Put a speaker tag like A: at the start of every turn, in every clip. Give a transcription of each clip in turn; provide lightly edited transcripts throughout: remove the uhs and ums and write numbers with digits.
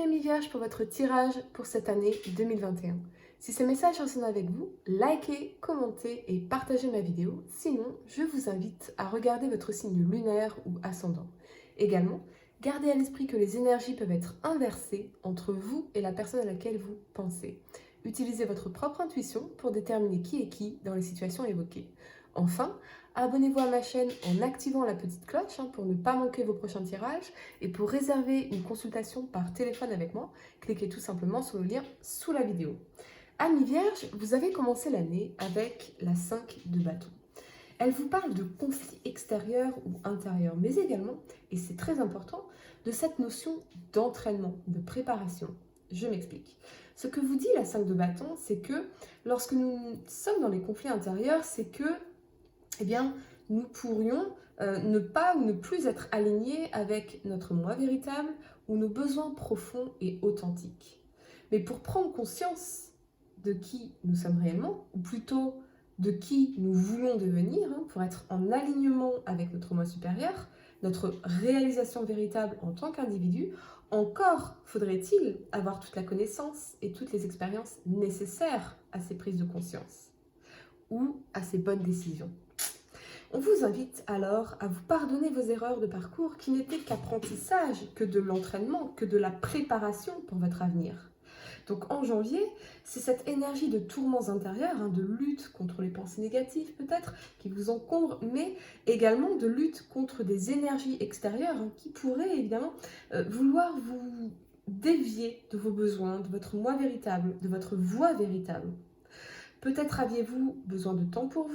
A: amis Vierge pour votre tirage pour cette année 2021. Si ce message résonne avec vous, likez, commentez et partagez ma vidéo. Sinon, je vous invite à regarder votre signe lunaire ou ascendant. Également, gardez à l'esprit que les énergies peuvent être inversées entre vous et la personne à laquelle vous pensez. Utilisez votre propre intuition pour déterminer qui est qui dans les situations évoquées. Enfin, abonnez-vous à ma chaîne en activant la petite cloche pour ne pas manquer vos prochains tirages. Et pour réserver une consultation par téléphone avec moi, cliquez tout simplement sur le lien sous la vidéo. Amis Vierge, vous avez commencé l'année avec la 5 de bâton. Elle vous parle de conflits extérieurs ou intérieurs, mais également, et c'est très important, de cette notion d'entraînement, de préparation. Je m'explique. Ce que vous dit la 5 de bâton, c'est que lorsque nous sommes dans les conflits intérieurs, c'est que nous pourrions ne pas ou ne plus être alignés avec notre moi véritable ou nos besoins profonds et authentiques. Mais pour prendre conscience de qui nous sommes réellement, ou plutôt de qui nous voulons devenir, pour être en alignement avec notre moi supérieur, notre réalisation véritable en tant qu'individu, encore faudrait-il avoir toute la connaissance et toutes les expériences nécessaires à ces prises de conscience ou à ces bonnes décisions. On vous invite alors à vous pardonner vos erreurs de parcours qui n'étaient qu'apprentissage, que de l'entraînement, que de la préparation pour votre avenir. Donc en janvier, c'est cette énergie de tourments intérieurs, de lutte contre les pensées négatives peut-être, qui vous encombrent, mais également de lutte contre des énergies extérieures qui pourraient évidemment vouloir vous dévier de vos besoins, de votre moi véritable, de votre voix véritable. Peut-être aviez-vous besoin de temps pour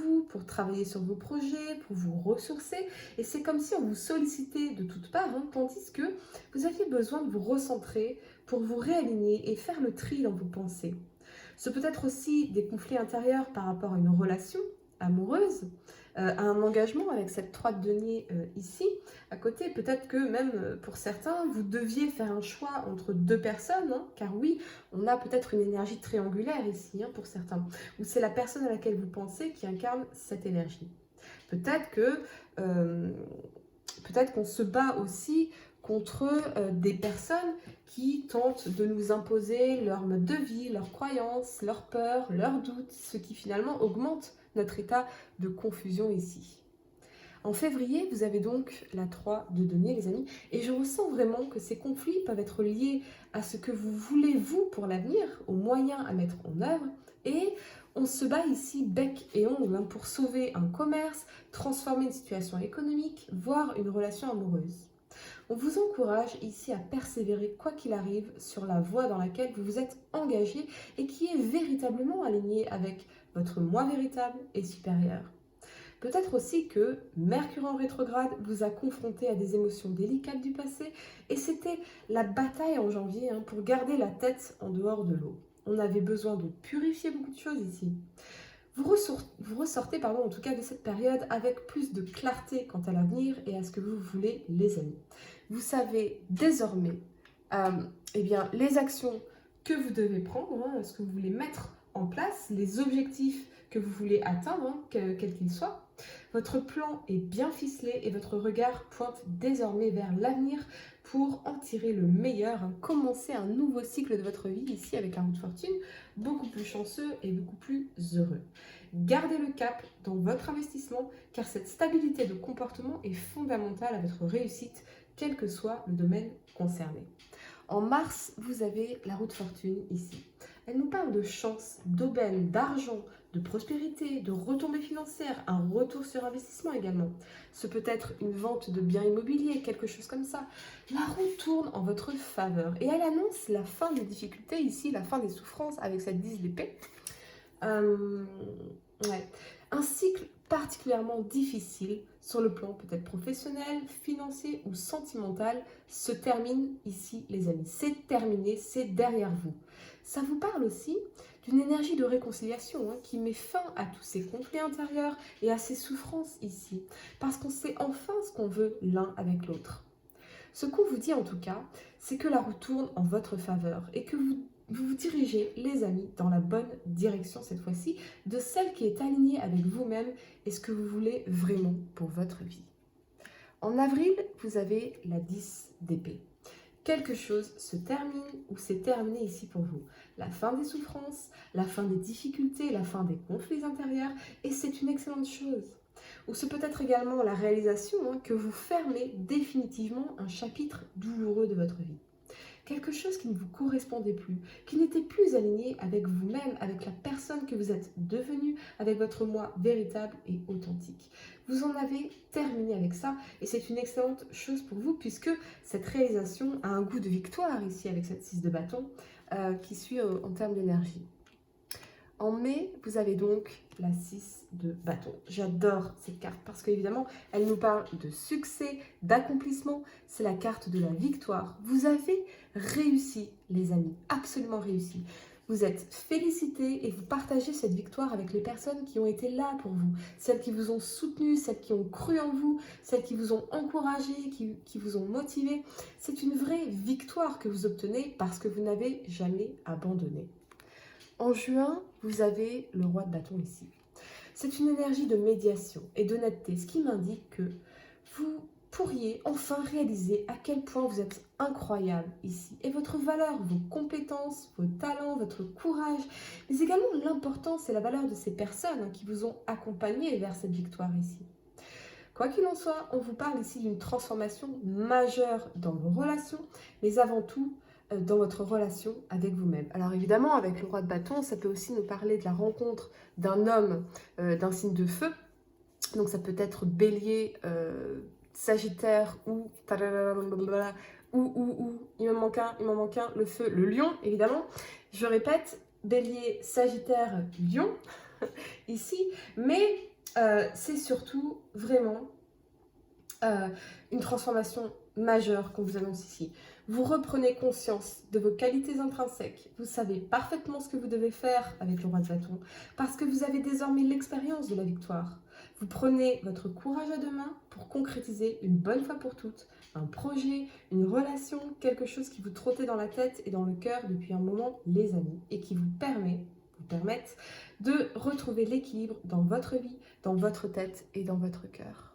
A: travailler sur vos projets, pour vous ressourcer, et c'est comme si on vous sollicitait de toutes parts, tandis que vous aviez besoin de vous recentrer pour vous réaligner et faire le tri dans vos pensées. Ce peut être aussi des conflits intérieurs par rapport à une relation amoureuse, à un engagement avec cette 3 de denier ici, à côté. Peut-être que même pour certains, vous deviez faire un choix entre deux personnes, car oui, on a peut-être une énergie triangulaire ici pour certains, où c'est la personne à laquelle vous pensez qui incarne cette énergie. Peut-être qu'on se bat aussi contre des personnes qui tentent de nous imposer leur mode de vie, leurs croyances, leurs peurs, leurs doutes, ce qui finalement augmente notre état de confusion ici. En février, vous avez donc la 3 de denier, les amis, et je ressens vraiment que ces conflits peuvent être liés à ce que vous voulez, vous, pour l'avenir, aux moyens à mettre en œuvre, et on se bat ici bec et ongle pour sauver un commerce, transformer une situation économique, voire une relation amoureuse. On vous encourage ici à persévérer quoi qu'il arrive sur la voie dans laquelle vous vous êtes engagé et qui est véritablement alignée avec votre moi véritable et supérieur. Peut-être aussi que Mercure en rétrograde vous a confronté à des émotions délicates du passé et c'était la bataille en janvier pour garder la tête en dehors de l'eau. On avait besoin de purifier beaucoup de choses ici. Vous ressortez en tout cas de cette période avec plus de clarté quant à l'avenir et à ce que vous voulez, les amis. Vous savez désormais les actions que vous devez prendre, ce que vous voulez mettre en place, les objectifs que vous voulez atteindre, quels qu'ils soient. Votre plan est bien ficelé et votre regard pointe désormais vers l'avenir pour en tirer le meilleur, commencer un nouveau cycle de votre vie ici avec la roue de fortune, beaucoup plus chanceux et beaucoup plus heureux. Gardez le cap dans votre investissement car cette stabilité de comportement est fondamentale à votre réussite, quel que soit le domaine concerné. En mars, vous avez la roue de fortune ici. Elle nous parle de chance, d'aubaine, d'argent, de prospérité, de retombées financières, un retour sur investissement également. Ce peut être une vente de biens immobiliers, quelque chose comme ça. La roue tourne en votre faveur et elle annonce la fin des difficultés ici, la fin des souffrances avec cette 10 d'épée. Un cycle particulièrement difficile sur le plan peut-être professionnel, financier ou sentimental se termine ici, les amis. C'est terminé, c'est derrière vous. Ça vous parle aussi d'une énergie de réconciliation qui met fin à tous ces conflits intérieurs et à ces souffrances ici, parce qu'on sait enfin ce qu'on veut l'un avec l'autre. Ce qu'on vous dit en tout cas, c'est que la roue tourne en votre faveur et que vous vous dirigez, les amis, dans la bonne direction cette fois-ci, de celle qui est alignée avec vous-même et ce que vous voulez vraiment pour votre vie. En avril, vous avez la 10 d'épée, quelque chose se termine ou s'est terminé ici pour vous. La fin des souffrances, la fin des difficultés, la fin des conflits intérieurs, et c'est une excellente chose. Ou c'est peut-être également la réalisation que vous fermez définitivement un chapitre douloureux de votre vie. Quelque chose qui ne vous correspondait plus, qui n'était plus aligné avec vous-même, avec la personne que vous êtes devenue, avec votre moi véritable et authentique. Vous en avez terminé avec ça et c'est une excellente chose pour vous puisque cette réalisation a un goût de victoire ici avec cette 6 de bâton qui suit en termes d'énergie. En mai, vous avez donc la 6 de bâton. J'adore cette carte parce qu'évidemment, elle nous parle de succès, d'accomplissement. C'est la carte de la victoire. Vous avez réussi, les amis, absolument réussi. Vous êtes félicités et vous partagez cette victoire avec les personnes qui ont été là pour vous. Celles qui vous ont soutenu, celles qui ont cru en vous, celles qui vous ont encouragé, qui vous ont motivé. C'est une vraie victoire que vous obtenez parce que vous n'avez jamais abandonné. En juin, vous avez le roi de bâton ici. C'est une énergie de médiation et d'honnêteté, ce qui m'indique que vous pourriez enfin réaliser à quel point vous êtes incroyable ici. Et votre valeur, vos compétences, vos talents, votre courage, mais également l'importance et la valeur de ces personnes qui vous ont accompagné vers cette victoire ici. Quoi qu'il en soit, on vous parle ici d'une transformation majeure dans vos relations, mais avant tout, dans votre relation avec vous-même. Alors évidemment, avec le roi de bâton, ça peut aussi nous parler de la rencontre d'un homme d'un signe de feu. Donc ça peut être bélier, sagittaire ou... il m'en manque un, le feu, le lion, évidemment. Je répète, bélier, sagittaire, lion, ici. Mais c'est surtout vraiment une transformation majeure qu'on vous annonce ici. Vous reprenez conscience de vos qualités intrinsèques. Vous savez parfaitement ce que vous devez faire avec le roi de bâton parce que vous avez désormais l'expérience de la victoire. Vous prenez votre courage à deux mains pour concrétiser une bonne fois pour toutes un projet, une relation, quelque chose qui vous trottait dans la tête et dans le cœur depuis un moment, les amis, et qui vous permettent de retrouver l'équilibre dans votre vie, dans votre tête et dans votre cœur.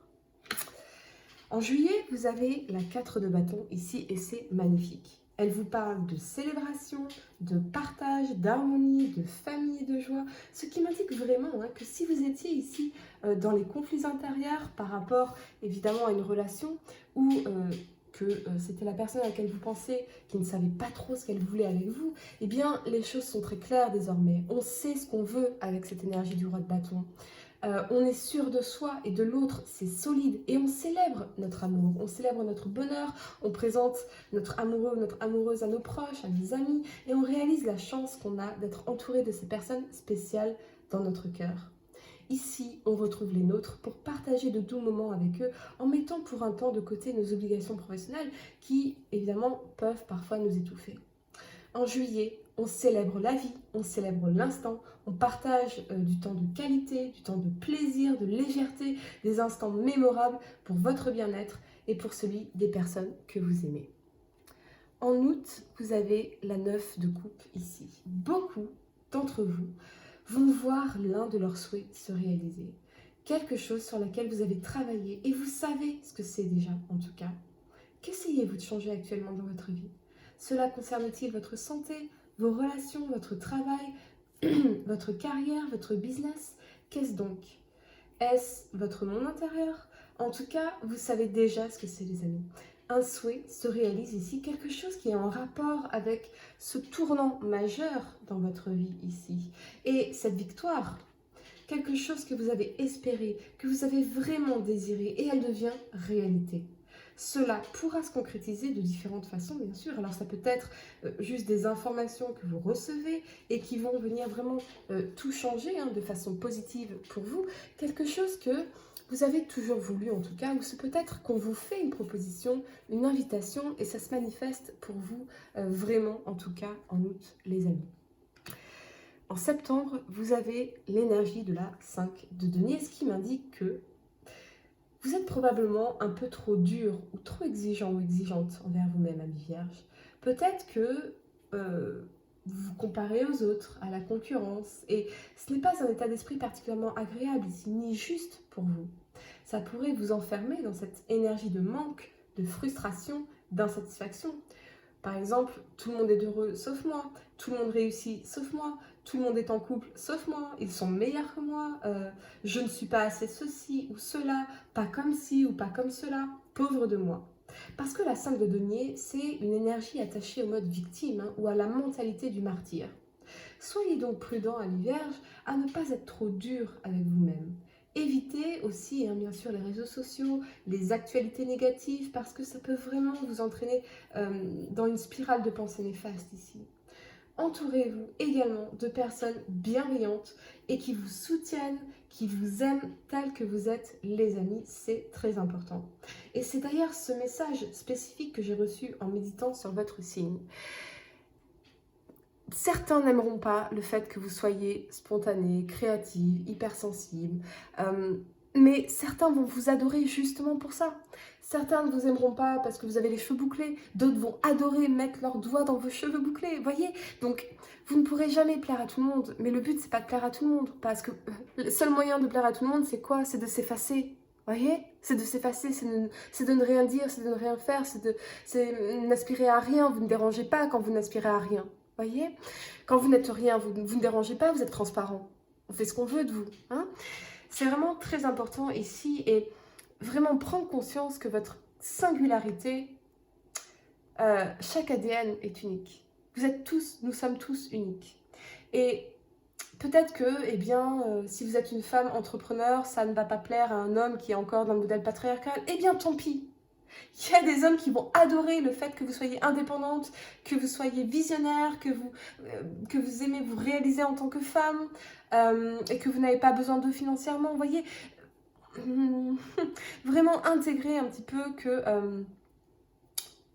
A: En juillet, vous avez la 4 de bâton ici et c'est magnifique. Elle vous parle de célébration, de partage, d'harmonie, de famille et de joie. Ce qui m'indique vraiment que si vous étiez ici dans les conflits intérieurs par rapport évidemment à une relation ou que c'était la personne à laquelle vous pensez qui ne savait pas trop ce qu'elle voulait avec vous, eh bien les choses sont très claires désormais. On sait ce qu'on veut avec cette énergie du roi de bâton. On est sûr de soi et de l'autre, c'est solide. Et on célèbre notre amour, on célèbre notre bonheur, on présente notre amoureux ou notre amoureuse à nos proches, à nos amis, et on réalise la chance qu'on a d'être entouré de ces personnes spéciales dans notre cœur. Ici, on retrouve les nôtres pour partager de doux moments avec eux en mettant pour un temps de côté nos obligations professionnelles qui, évidemment, peuvent parfois nous étouffer. En juillet, on célèbre la vie, on célèbre l'instant, on partage du temps de qualité, du temps de plaisir, de légèreté, des instants mémorables pour votre bien-être et pour celui des personnes que vous aimez. En août, vous avez la 9 de coupe ici. Beaucoup d'entre vous vont voir l'un de leurs souhaits se réaliser. Quelque chose sur laquelle vous avez travaillé et vous savez ce que c'est déjà en tout cas. Qu'essayez-vous de changer actuellement dans votre vie ? Cela concerne-t-il votre santé, vos relations, votre travail, votre carrière, votre business? Qu'est-ce donc? Est-ce votre monde intérieur? En tout cas, vous savez déjà ce que c'est, les amis. Un souhait se réalise ici, quelque chose qui est en rapport avec ce tournant majeur dans votre vie ici. Et cette victoire, quelque chose que vous avez espéré, que vous avez vraiment désiré, et elle devient réalité. Cela pourra se concrétiser de différentes façons, bien sûr. Alors ça peut être juste des informations que vous recevez et qui vont venir vraiment tout changer de façon positive pour vous. Quelque chose que vous avez toujours voulu en tout cas, ou c'est peut-être qu'on vous fait une proposition, une invitation et ça se manifeste pour vous vraiment en tout cas en août, les amis. En septembre, vous avez l'énergie de la 5 de denier, ce qui m'indique que vous êtes probablement un peu trop dur ou trop exigeant ou exigeante envers vous-même, ami Vierge. Peut-être que vous vous comparez aux autres, à la concurrence, et ce n'est pas un état d'esprit particulièrement agréable ici, ni juste pour vous. Ça pourrait vous enfermer dans cette énergie de manque, de frustration, d'insatisfaction. Par exemple, tout le monde est heureux sauf moi, tout le monde réussit sauf moi, tout le monde est en couple sauf moi, ils sont meilleurs que moi, je ne suis pas assez ceci ou cela, pas comme ci ou pas comme cela, pauvre de moi. Parce que la 5 de denier, c'est une énergie attachée au mode victime ou à la mentalité du martyr. Soyez donc prudent, amis vierges, à ne pas être trop dur avec vous-même. Évitez aussi, bien sûr, les réseaux sociaux, les actualités négatives, parce que ça peut vraiment vous entraîner dans une spirale de pensée néfaste ici. Entourez-vous également de personnes bienveillantes et qui vous soutiennent, qui vous aiment tel que vous êtes, les amis, c'est très important. Et c'est d'ailleurs ce message spécifique que j'ai reçu en méditant sur votre signe. Certains n'aimeront pas le fait que vous soyez spontané, créative, hypersensible, mais certains vont vous adorer justement pour ça. Certains ne vous aimeront pas parce que vous avez les cheveux bouclés, d'autres vont adorer mettre leurs doigts dans vos cheveux bouclés, voyez. Donc, vous ne pourrez jamais plaire à tout le monde, mais le but, c'est pas de plaire à tout le monde, parce que le seul moyen de plaire à tout le monde, c'est quoi? C'est de s'effacer. Voyez, c'est de s'effacer, c'est de ne rien dire, c'est de ne rien faire, c'est n'aspirer à rien. Vous ne dérangez pas quand vous n'aspirez à rien. Voyez, quand vous n'êtes rien, vous ne dérangez pas, vous êtes transparent. On fait ce qu'on veut de vous. Hein, c'est vraiment très important ici et vraiment prendre conscience que votre singularité, chaque ADN est unique. Vous êtes tous, nous sommes tous uniques. Et peut-être que, si vous êtes une femme entrepreneur, ça ne va pas plaire à un homme qui est encore dans le modèle patriarcal. Eh bien, tant pis. Il y a des hommes qui vont adorer le fait que vous soyez indépendante, que vous soyez visionnaire, que vous aimez vous réaliser en tant que femme et que vous n'avez pas besoin d'eux financièrement. Vous voyez, vraiment intégrer un petit peu que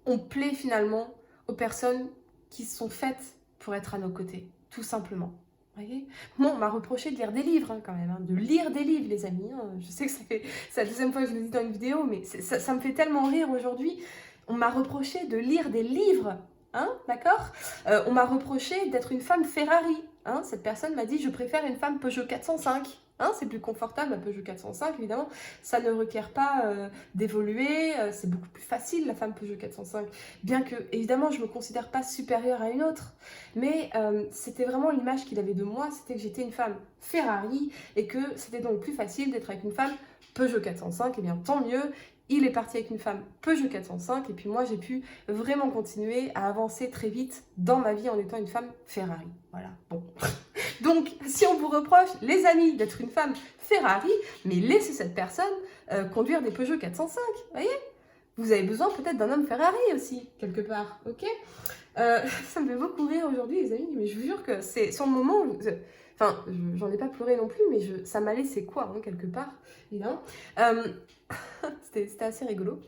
A: on plaît finalement aux personnes qui sont faites pour être à nos côtés, tout simplement. Voyez, bon, on m'a reproché de lire des livres quand même, de lire des livres les amis, je sais que c'est la deuxième fois que je le dis dans une vidéo, mais ça me fait tellement rire aujourd'hui, on m'a reproché de lire des livres, d'accord, on m'a reproché d'être une femme Ferrari, cette personne m'a dit je préfère une femme Peugeot 405, c'est plus confortable la Peugeot 405 évidemment, ça ne requiert pas d'évoluer, c'est beaucoup plus facile la femme Peugeot 405, bien que évidemment je ne me considère pas supérieure à une autre, mais c'était vraiment l'image qu'il avait de moi, c'était que j'étais une femme Ferrari et que c'était donc plus facile d'être avec une femme Peugeot 405, et bien tant mieux, il est parti avec une femme Peugeot 405 et puis moi j'ai pu vraiment continuer à avancer très vite dans ma vie en étant une femme Ferrari, voilà, bon. Donc, si on vous reproche, les amis, d'être une femme Ferrari, mais laissez cette personne conduire des Peugeot 405, voyez. Vous avez besoin peut-être d'un homme Ferrari aussi, quelque part, ok. Ça me fait beaucoup rire aujourd'hui, les amis, mais je vous jure que c'est sur le moment où... Enfin, j'en ai pas pleuré non plus, mais ça m'a laissé quoi, quelque part, évidemment. C'était assez rigolo.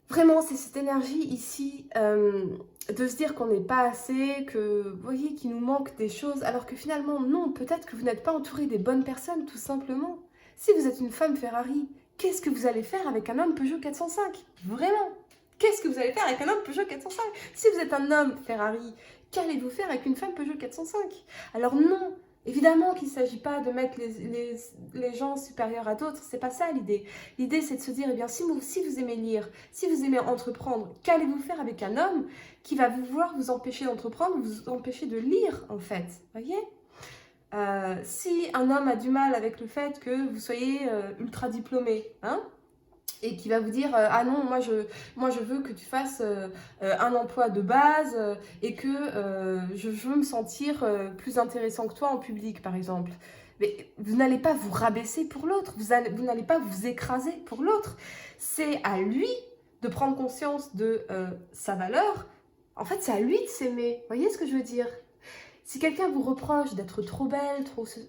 A: Vraiment, c'est cette énergie ici de se dire qu'on n'est pas assez, que, vous voyez, qu'il nous manque des choses, alors que finalement, non, peut-être que vous n'êtes pas entouré des bonnes personnes, tout simplement. Si vous êtes une femme Ferrari, qu'est-ce que vous allez faire avec un homme Peugeot 405? Vraiment? Qu'est-ce que vous allez faire avec un homme Peugeot 405? Si vous êtes un homme Ferrari, qu'allez-vous faire avec une femme Peugeot 405? Alors non, évidemment qu'il ne s'agit pas de mettre les gens supérieurs à d'autres, c'est pas ça l'idée. L'idée c'est de se dire, eh bien, si vous aimez lire, si vous aimez entreprendre, qu'allez-vous faire avec un homme qui va vouloir vous empêcher d'entreprendre, vous empêcher de lire en fait, voyez? Si un homme a du mal avec le fait que vous soyez ultra diplômé, et qui va vous dire ah non, moi je veux que tu fasses un emploi de base et que je veux me sentir plus intéressant que toi en public par exemple. Mais vous n'allez pas vous rabaisser pour l'autre, vous n'allez pas vous écraser pour l'autre. C'est à lui de prendre conscience de sa valeur. En fait, c'est à lui de s'aimer. Vous voyez ce que je veux dire? Si quelqu'un vous reproche d'être trop belle,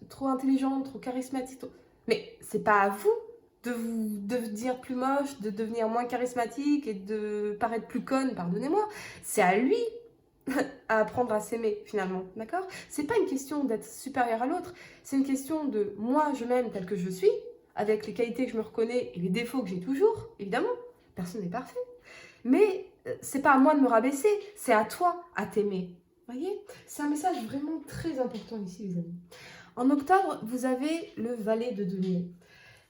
A: trop intelligente, trop charismatique, mais c'est pas à vous de vous devenir plus moche, de devenir moins charismatique et de paraître plus conne, pardonnez-moi. C'est à lui à apprendre à s'aimer, finalement, d'accord? C'est pas une question d'être supérieur à l'autre, c'est une question de moi, je m'aime tel que je suis, avec les qualités que je me reconnais et les défauts que j'ai toujours, évidemment. Personne n'est parfait. Mais c'est pas à moi de me rabaisser, c'est à toi à t'aimer. Voyez? C'est un message vraiment très important ici, les amis. En octobre, vous avez le valet de denier.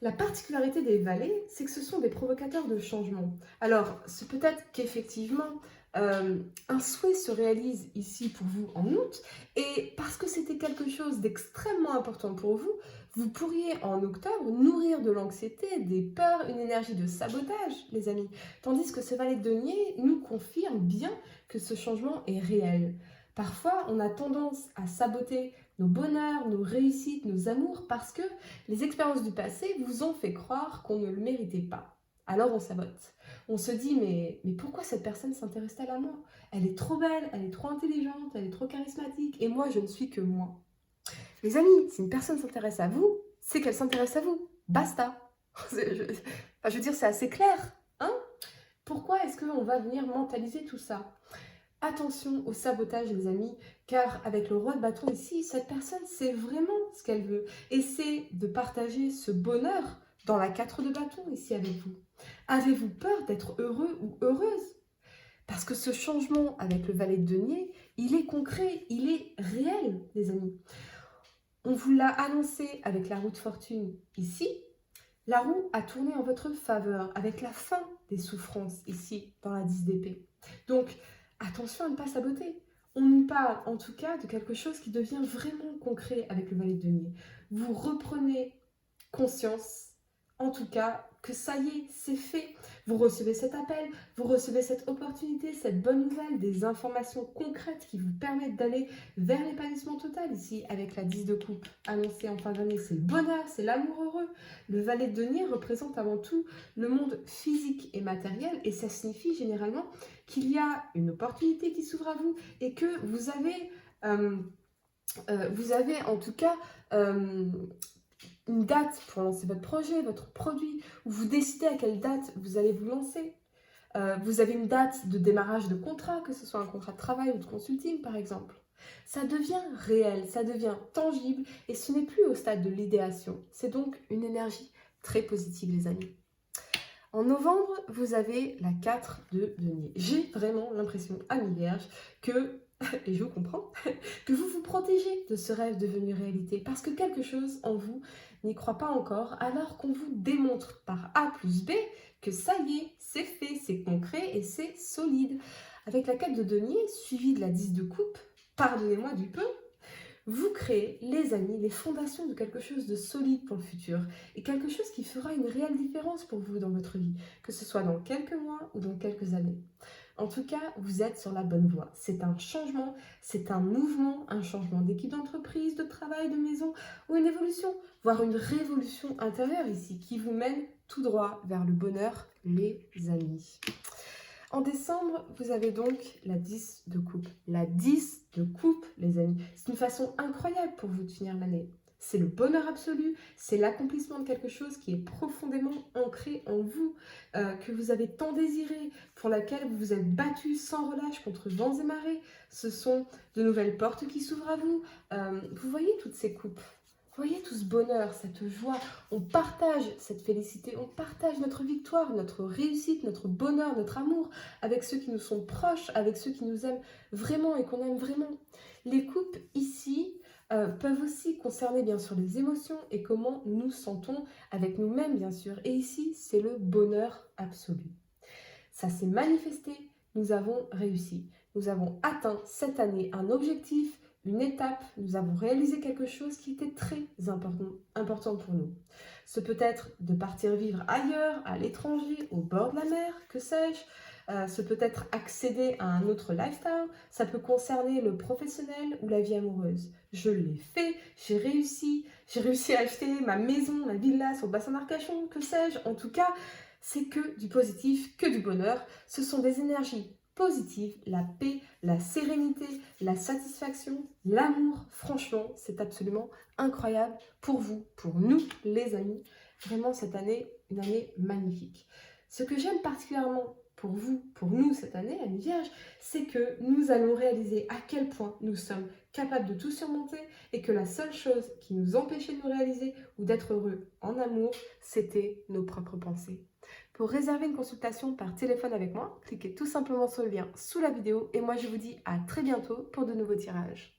A: La particularité des valets, c'est que ce sont des provocateurs de changement. Alors, c'est peut-être qu'effectivement, Un souhait se réalise ici pour vous en août, et parce que c'était quelque chose d'extrêmement important pour vous, vous pourriez en octobre nourrir de l'anxiété, des peurs, une énergie de sabotage, les amis. Tandis que ce valet de denier nous confirme bien que ce changement est réel. Parfois, on a tendance à saboter nos bonheurs, nos réussites, nos amours, parce que les expériences du passé vous ont fait croire qu'on ne le méritait pas. Alors on sabote. On se dit, mais pourquoi cette personne s'intéresse-t-elle à moi? Elle est trop belle, elle est trop intelligente, elle est trop charismatique, et moi, je ne suis que moi. Les amis, si une personne s'intéresse à vous, c'est qu'elle s'intéresse à vous. Basta. Je veux dire, c'est assez clair. Hein? Pourquoi est-ce qu'on va venir mentaliser tout ça? Attention au sabotage, les amis, car avec le roi de bâton ici, cette personne sait vraiment ce qu'elle veut. Et c'est de partager ce bonheur dans la 4 de bâton ici avec vous. Avez-vous peur d'être heureux ou heureuse? Parce que ce changement avec le valet de denier, il est concret, il est réel, les amis. On vous l'a annoncé avec la roue de fortune ici. La roue a tourné en votre faveur avec la fin des souffrances ici dans la 10 d'épée. Donc, attention à ne pas saboter. On nous parle en tout cas de quelque chose qui devient vraiment concret avec le valet de denier. Vous reprenez conscience, en tout cas, que ça y est, c'est fait. Vous recevez cet appel, vous recevez cette opportunité, cette bonne nouvelle, des informations concrètes qui vous permettent d'aller vers l'épanouissement total. Ici, avec la 10 de coupe annoncée en fin d'année, c'est le bonheur, c'est l'amour heureux. Le valet de denier représente avant tout le monde physique et matériel, et ça signifie généralement qu'il y a une opportunité qui s'ouvre à vous et que vous avez en tout cas une date pour lancer votre projet, votre produit, ou vous décidez à quelle date vous allez vous lancer. Vous avez une date de démarrage de contrat, que ce soit un contrat de travail ou de consulting par exemple. Ça devient réel, ça devient tangible et ce n'est plus au stade de l'idéation. C'est donc une énergie très positive, les amis. En novembre, vous avez la 4 de denier. J'ai vraiment l'impression, amis vierges, que, et je vous comprends, que vous vous protégez de ce rêve devenu réalité parce que quelque chose en vous n'y croit pas encore, alors qu'on vous démontre par A plus B que ça y est, c'est fait, c'est concret et c'est solide. Avec la 4 de denier, suivie de la 10 de coupe, pardonnez-moi du peu, vous créez, les amis, les fondations de quelque chose de solide pour le futur et quelque chose qui fera une réelle différence pour vous dans votre vie, que ce soit dans quelques mois ou dans quelques années. En tout cas, vous êtes sur la bonne voie. C'est un changement, c'est un mouvement, un changement d'équipe d'entreprise, de travail, de maison ou une évolution, voire une révolution intérieure ici qui vous mène tout droit vers le bonheur, les amis. En décembre, vous avez donc la 10 de coupe. La 10 de coupe, les amis. C'est une façon incroyable pour vous de finir l'année. C'est le bonheur absolu, c'est l'accomplissement de quelque chose qui est profondément ancré en vous, que vous avez tant désiré, pour laquelle vous vous êtes battu sans relâche contre vents et marées. Ce sont de nouvelles portes qui s'ouvrent à vous. Vous voyez toutes ces coupes? Vous voyez tout ce bonheur, cette joie, on partage cette félicité, on partage notre victoire, notre réussite, notre bonheur, notre amour avec ceux qui nous sont proches, avec ceux qui nous aiment vraiment et qu'on aime vraiment. Les coupes ici peuvent aussi concerner bien sûr les émotions et comment nous sentons avec nous-mêmes bien sûr. Et ici, c'est le bonheur absolu. Ça s'est manifesté, nous avons réussi. Nous avons atteint cette année un objectif, une étape, nous avons réalisé quelque chose qui était très important pour nous. Ce peut être de partir vivre ailleurs, à l'étranger, au bord de la mer, que sais-je. Ce peut être accéder à un autre lifestyle. Ça peut concerner le professionnel ou la vie amoureuse. Je l'ai fait, j'ai réussi à acheter ma maison, la villa sur le bassin d'Arcachon, que sais-je. En tout cas, c'est que du positif, que du bonheur. Ce sont des énergies positives, la paix, la sérénité, la satisfaction, l'amour. Franchement, c'est absolument incroyable pour vous, pour nous, les amis. Vraiment, cette année, une année magnifique. Ce que j'aime particulièrement pour vous, pour nous cette année, amis vierges, c'est que nous allons réaliser à quel point nous sommes capables de tout surmonter et que la seule chose qui nous empêchait de nous réaliser ou d'être heureux en amour, c'était nos propres pensées. Pour réserver une consultation par téléphone avec moi, cliquez tout simplement sur le lien sous la vidéo et moi je vous dis à très bientôt pour de nouveaux tirages.